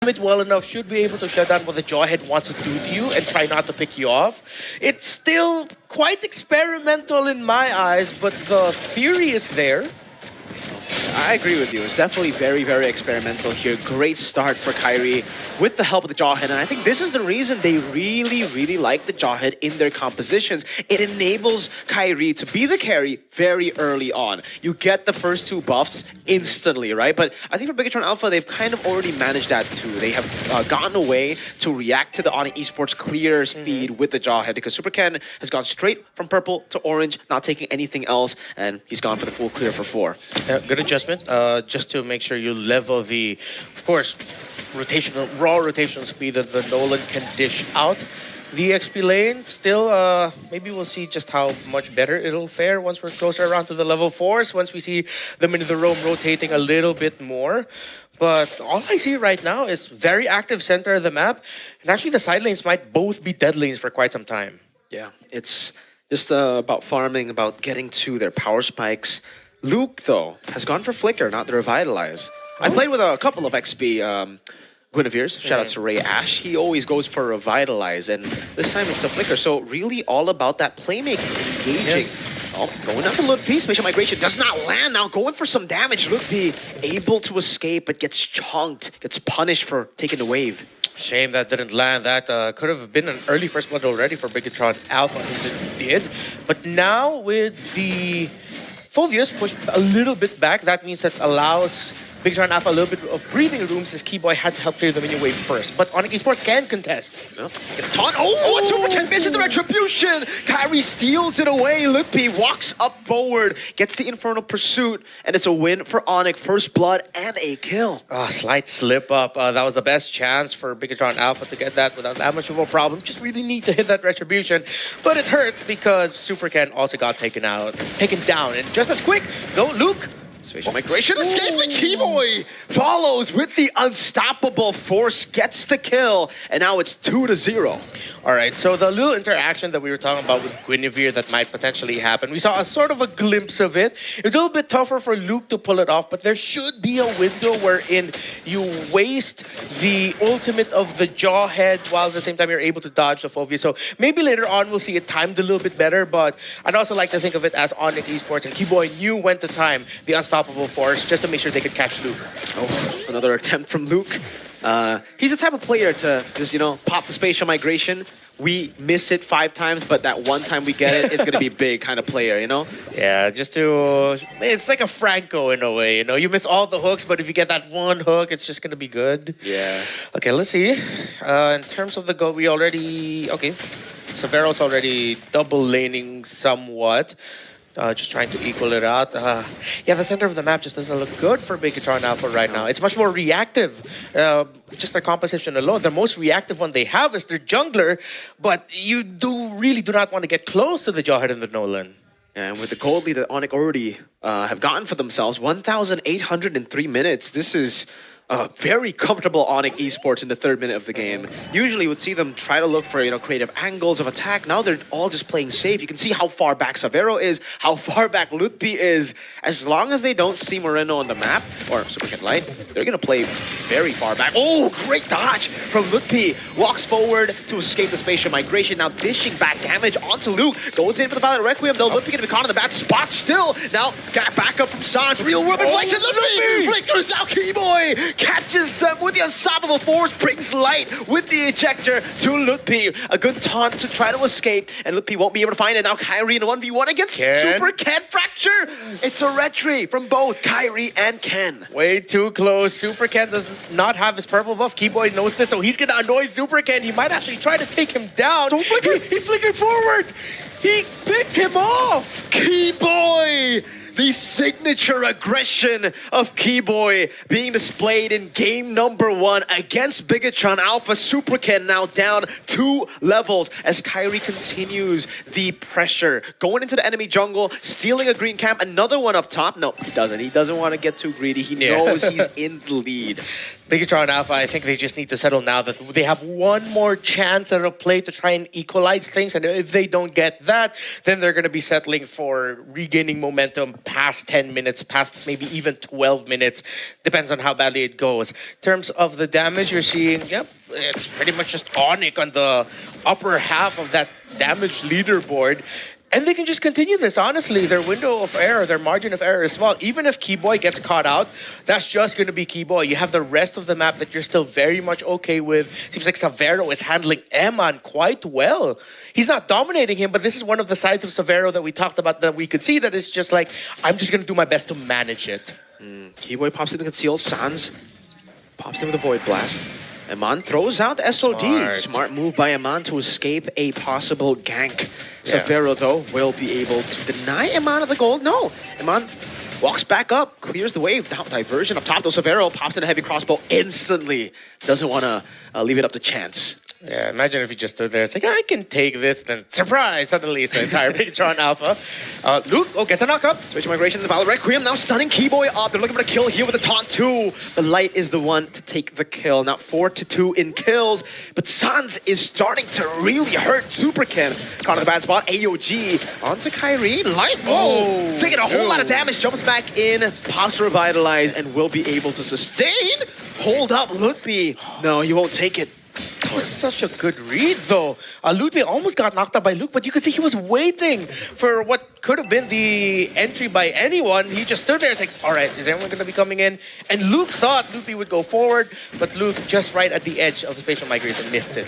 it well enough, should be able to shut down what the Jawhead wants to do to you and try not to pick you off. It's still quite experimental in my eyes, but the theory is there. I agree with you. It's definitely very, very experimental here. Great start for Kairi with the help of the Jawhead. And I think this is the reason they really, really like the Jawhead in their compositions. It enables Kairi to be the carry very early on. You get the first two buffs instantly, right? But I think for BIGETRON Alpha, they've kind of already managed that too. They have gotten a way to react to the ONIC eSports clear speed with the Jawhead, because Super Ken has gone straight from purple to orange, not taking anything else, and he's gone for the full clear for 4. Good adjustment, just to make sure you level the, of course, raw rotational speed that the Nolan can dish out. The XP lane, still, maybe we'll see just how much better it'll fare once we're closer around to the level 4s, once we see them in the roam rotating a little bit more. But all I see right now is very active center of the map, and actually the side lanes might both be dead lanes for quite some time. Yeah, it's just about farming, about getting to their power spikes. Luke, though, has gone for Flicker, not the Revitalize. I played with a couple of XP Guinevere's. Shout out to Ray Ash. He always goes for Revitalize, and this time it's a Flicker. So really all about that playmaking, engaging. Yeah. Oh, going up to Luke P. Spatial Migration does not land now. Going for some damage. Luke P able to escape, but gets chunked, gets punished for taking the wave. Shame that didn't land. That could have been an early first blood already for BIGETRON Alpha, who did. But now with the Phoveus pushed a little bit back, that means that allows BIGETRON Alpha a little bit of breathing room, since Keyboy had to help clear the minion wave first. But ONIC eSports can contest. Yep. Taunt. Oh, Super Ken misses the retribution. Kairi steals it away. Lippy walks up forward, gets the Infernal Pursuit, and it's a win for ONIC. First blood and a kill. Slight slip up. That was the best chance for BIGETRON Alpha to get that without that much of a problem. Just really need to hit that retribution. But it hurt because Super Ken also got taken down. And just as quick, though, Luke. Spatial Migration escape, and Keyboy follows with the unstoppable force, gets the kill, and now it's 2-0. All right, so the little interaction that we were talking about with Guinevere that might potentially happen, we saw a sort of a glimpse of it. It was a little bit tougher for Luke to pull it off, but there should be a window wherein you waste the ultimate of the Jawhead while at the same time you're able to dodge the Phoveus. So maybe later on we'll see it timed a little bit better, but I'd also like to think of it as ONIC eSports and Keyboy knew when to time the unstoppable force just to make sure they could catch Luke. Oh, another attempt from Luke. He's the type of player to just, pop the Spatial Migration. We miss it 5 times, but that one time we get it, it's going to be big kind of player, Yeah, just to... It's like a Franco in a way, You miss all the hooks, but if you get that one hook, it's just going to be good. Yeah. Okay, let's see. In terms of the goal, we already... Okay. Severo's already double laning somewhat. Just trying to equal it out. Yeah, the center of the map just doesn't look good for BIGETRON Alpha right now. It's much more reactive. Just their composition alone. The most reactive one they have is their jungler, but you really do not want to get close to the Jawhead and the Nolan. And with the gold lead that ONIC already have gotten for themselves, 1,803 minutes. This is very comfortable ONIC eSports in the 3rd minute of the game. Usually you would see them try to look for, creative angles of attack. Now they're all just playing safe. You can see how far back Severo is, how far back Lutpi is. As long as they don't see Moreno on the map, or Super Ken Light, they're going to play very far back. Oh, great dodge from Lutpi. Walks forward to escape the Spatial Migration. Now dishing back damage onto Luke. Goes in for the Valiant Requiem, though. Lutpi going to be caught in the bad spot still. Now got back up from Sans. Real world inflection. Lutpi flickers out Keyboy. Catches them with the unstoppable force, brings light with the ejector to Lutpi. A good taunt to try to escape, and Lutpi won't be able to find it. Now Kairi in a 1v1 against Super Ken Fracture. It's a retry from both Kairi and Ken. Way too close. Super Ken does not have his purple buff. Keyboy knows this, so he's going to annoy Super Ken. He might actually try to take him down. Don't flicker. He flickered forward. He picked him off. Keyboy! The signature aggression of Keyboy being displayed in game number 1 against BIGETRON Alpha. Super Ken now down 2 levels as Kairi continues the pressure. Going into the enemy jungle, stealing a green camp, another one up top. No, he doesn't. He doesn't want to get too greedy. He knows he's in the lead. BIGETRON Alpha, I think they just need to settle now that they have one more chance at a play to try and equalize things. And if they don't get that, then they're going to be settling for regaining momentum past 10 minutes, past maybe even 12 minutes. Depends on how badly it goes. In terms of the damage you're seeing, yep, it's pretty much just ONIC on the upper half of that damage leaderboard. And they can just continue this, honestly. Their window of error, their margin of error is small. Even if Keyboy gets caught out, that's just going to be Keyboy. You have the rest of the map that you're still very much okay with. Seems like Savero is handling Eman quite well. He's not dominating him, but this is one of the sides of Savero that we talked about that we could see that is just like, I'm just going to do my best to manage it. Keyboy pops in the conceal. Sans pops in with a Void Blast. Eman throws out SOD. Smart move by Eman to escape a possible gank. Yeah. Savero, though, will be able to deny Eman of the gold. No, Eman walks back up, clears the wave. Down diversion up top, though. Savero pops in a heavy crossbow instantly. Doesn't want to leave it up to chance. Yeah, imagine if he just stood there. It's like, I can take this. Then, surprise, suddenly it's the entire BIGETRON Alpha. Luke, gets a knock-up. Switch migration to the Valor Requiem. Now stunning Keyboy up. They're looking for a kill here with a taunt too. The Light is the one to take the kill. Now 4-2 in kills. But Sans is starting to really hurt Superkin. Caught in the bad spot. AOG onto Kyrie. Light, taking a whole lot of damage. Jumps back in. Pops Revitalize and will be able to sustain. Hold up, Lutby. No, he won't take it. That was such a good read, though. Ludwig almost got knocked out by Luke, but you could see he was waiting for what could have been the entry by anyone. He just stood there. It's like, all right, is everyone going to be coming in? And Luke thought Ludwig would go forward, but Luke, just right at the edge of the spatial migration, missed it.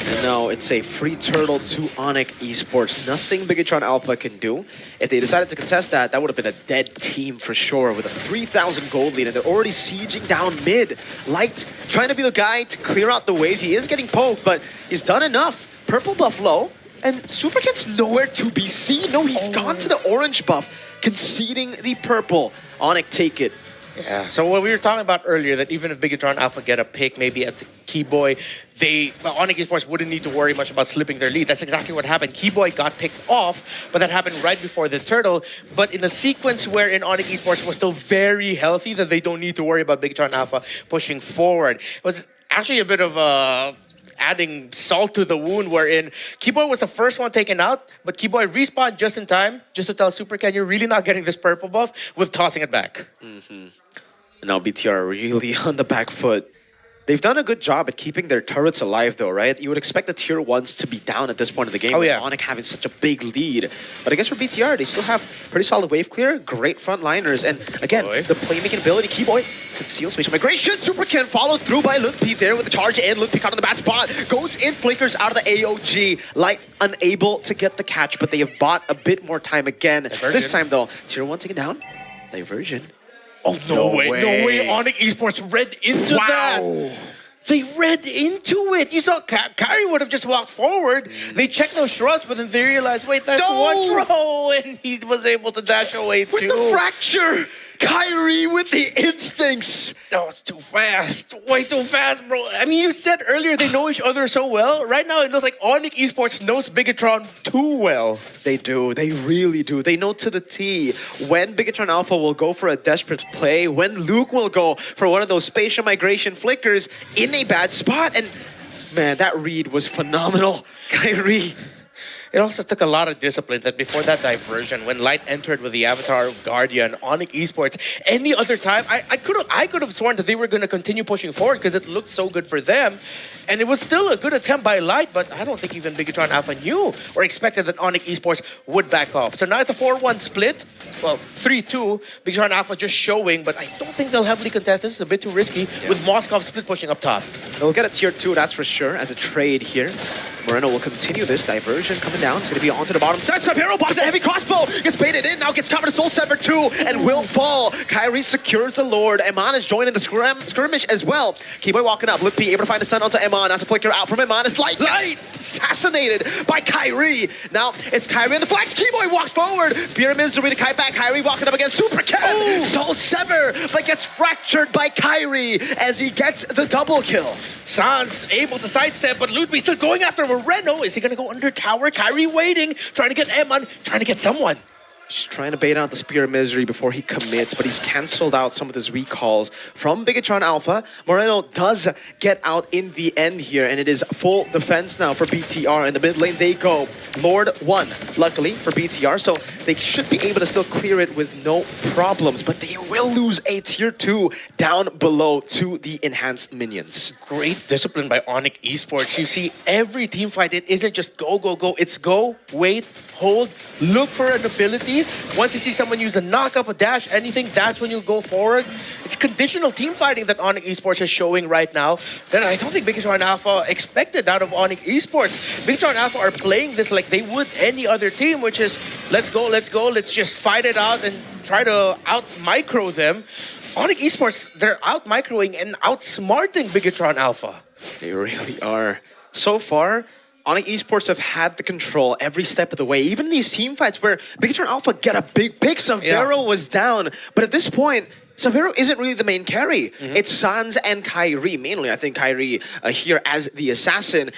And now it's a free turtle to ONIC eSports. Nothing BIGETRON Alpha can do. If they decided to contest that, that would have been a dead team for sure with a 3,000 gold lead, and they're already sieging down mid. Light trying to be the guy to clear out the waves. He is getting poked, but he's done enough. Purple buff low, and Superkid's nowhere to be seen. No, he's gone to the orange buff, conceding the purple. ONIC take it. Yeah, so what we were talking about earlier, that even if BIGETRON Alpha get a pick, maybe at the Keyboy, ONIC eSports wouldn't need to worry much about slipping their lead. That's exactly what happened. Keyboy got picked off, but that happened right before the turtle. But in a sequence wherein ONIC eSports was still very healthy, that they don't need to worry about BIGETRON Alpha pushing forward. It was actually a bit of adding salt to the wound, wherein Keyboy was the first one taken out, but Keyboy respawned just in time, just to tell Supercan, you're really not getting this purple buff, with tossing it back. Now BTR really on the back foot. They've done a good job at keeping their turrets alive, though, right? You would expect the tier 1s to be down at this point of the game with ONIC having such a big lead. But I guess for BTR, they still have pretty solid wave clear, great frontliners, and again, the playmaking ability. Keyboy conceals spatial migration. Superkin followed through by Luke P there with the charge in. Luke P caught on the bad spot. Goes in, flickers out of the AOG. Light unable to get the catch, but they have bought a bit more time again. Diversion. This time, though, tier 1 taken down. Diversion. Oh, no way. No way. ONIC eSports read into that. They read into it. You saw Kyrie would have just walked forward. They checked those shrubs, but then they realized, wait, that's one throw. And he was able to dash away too. With the fracture. Kyrie with the instincts. That was too fast. Way too fast, bro. I mean, you said earlier they know each other so well. Right now, it looks like ONIC eSports knows BIGETRON too well. They do. They really do. They know to the T when BIGETRON Alpha will go for a desperate play, when Luke will go for one of those spatial migration flickers in a bad spot. And, man, that read was phenomenal. Kyrie. It also took a lot of discipline that before that diversion, when Light entered with the avatar of Guardian, ONIC eSports, any other time, I could have sworn that they were going to continue pushing forward because it looked so good for them. And it was still a good attempt by Light, but I don't think even BIGETRON Alpha knew or expected that ONIC eSports would back off. So now it's a 4-1 split. Well, 3-2. BIGETRON Alpha just showing, but I don't think they'll heavily contest. This is a bit too risky with Moskov split pushing up top. They'll get a tier 2, that's for sure, as a trade here. Moreno will continue this diversion coming down. It's going to be onto the bottom. Sets up, Hero pops a heavy crossbow. Gets baited in, now gets covered to Soul Sever 2 and will fall. Kyrie secures the Lord. Eman is joining the skirmish as well. Keyboy walking up. Luke P able to find the stun onto Eman. That's a flicker out from Eman. It's Light assassinated by Kyrie. Now it's Kyrie on the flags. Keyboy walks forward. Spear Misery to kite back. Kyrie walking up against Superkin. Soul Sever, but gets fractured by Kyrie as he gets the double kill. Sans able to sidestep, but Ludwig still going after Moreno. Is he going to go under tower? Kyrie waiting, trying to get Eman, trying to get someone. Just trying to bait out the Spear of Misery before he commits, but he's cancelled out some of his recalls from BIGETRON Alpha. Moreno does get out in the end here, and it is full defense now for BTR. In the mid lane they go. Lord 1, luckily for BTR, so they should be able to still clear it with no problems, but they will lose a tier 2 down below to the enhanced minions. Great discipline by ONIC eSports. You see, every team fight, it isn't just go, go, go. It's go, wait, hold, look for an ability. Once you see someone use a knock-up, a dash, anything, that's when you go forward. It's conditional team fighting that ONIC eSports is showing right now. Then I don't think BIGETRON Alpha expected out of ONIC eSports. BIGETRON Alpha are playing this like they would any other team, which is let's go, let's just fight it out and try to out-micro them. ONIC eSports, they're out-microing and outsmarting BIGETRON Alpha. They really are. So far, ONIC eSports have had the control every step of the way. Even in these team fights where BIGETRON Alpha get a big pick, Savero was down. But at this point, Savero isn't really the main carry. It's Sans and Kyrie. Mainly, I think Kyrie here as the assassin.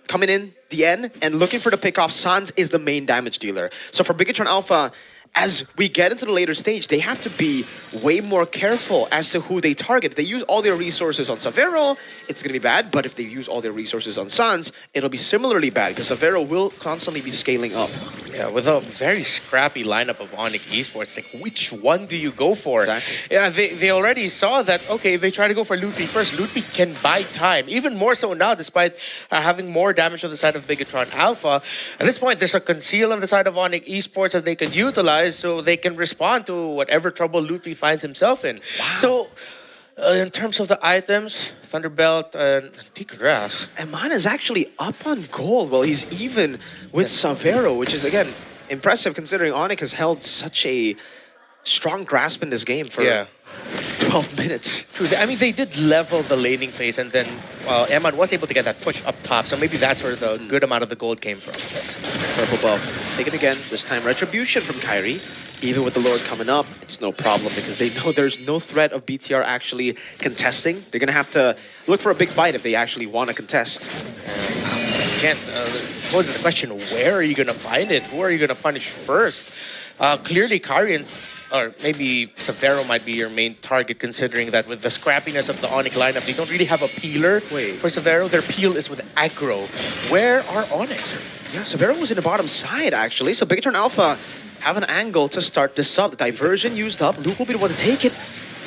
Coming in the end and looking for the pick-off. Sans is the main damage dealer. So for BIGETRON Alpha, as we get into the later stage, they have to be way more careful as to who they target. If they use all their resources on Savero, it's going to be bad. But if they use all their resources on Sans, it'll be similarly bad because Savero will constantly be scaling up. Yeah, with a very scrappy lineup of ONIC eSports, like which one do you go for? Exactly. Yeah, they already saw that, okay, if they try to go for Ludwig first, Ludwig can buy time. Even more so now, despite having more damage on the side of BIGETRON Alpha. At this point, there's a conceal on the side of ONIC eSports that they can utilize so they can respond to whatever trouble Ludwig finds himself in. Wow. So, in terms of the items, Thunderbelt and Tigras. Eman is actually up on gold. Well, he's even with Savero, which is, again, impressive considering ONIC has held such a strong grasp in this game for 12 minutes. True. I mean, they did level the laning phase, and then Eman was able to get that push up top, so maybe that's where the good amount of the gold came from. Purple buff. Take it again. This time, Retribution from Kyrie. Even with the Lord coming up, it's no problem because they know there's no threat of BTR actually contesting. They're going to have to look for a big fight if they actually want to contest. Again, poses the question, where are you going to find it? Who are you going to punish first? Clearly, Kyrie or maybe Savero might be your main target, considering that with the scrappiness of the ONIC lineup, they don't really have a peeler for Savero. Their peel is with aggro. Where are ONIC? Yeah, Savero was in the bottom side, actually. So BIGETRON Alpha have an angle to start this up. The diversion used up. Luke will be the one to take it.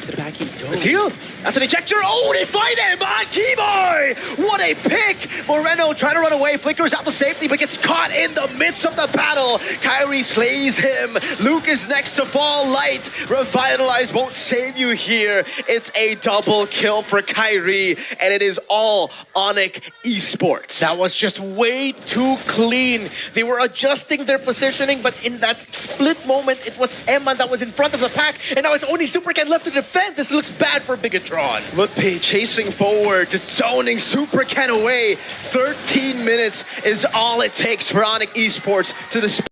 To the back he goes. It's healed. That's an ejector. Oh, they fight him on Keyboy! What a pick! Moreno trying to run away. Flickers out to safety, but gets caught in the midst of the battle. Kyrie slays him. Luke is next to fall light. Revitalize won't save you here. It's a double kill for Kyrie, and it is all ONIC eSports. That was just way too clean. They were adjusting their positioning, but in that split moment, it was Eman that was in front of the pack, and now it's only Supercan left to defend. This looks bad for BIGETRON. Lutpi chasing forward, just zoning Supercan away. 13 minutes is all it takes for ONIC eSports to display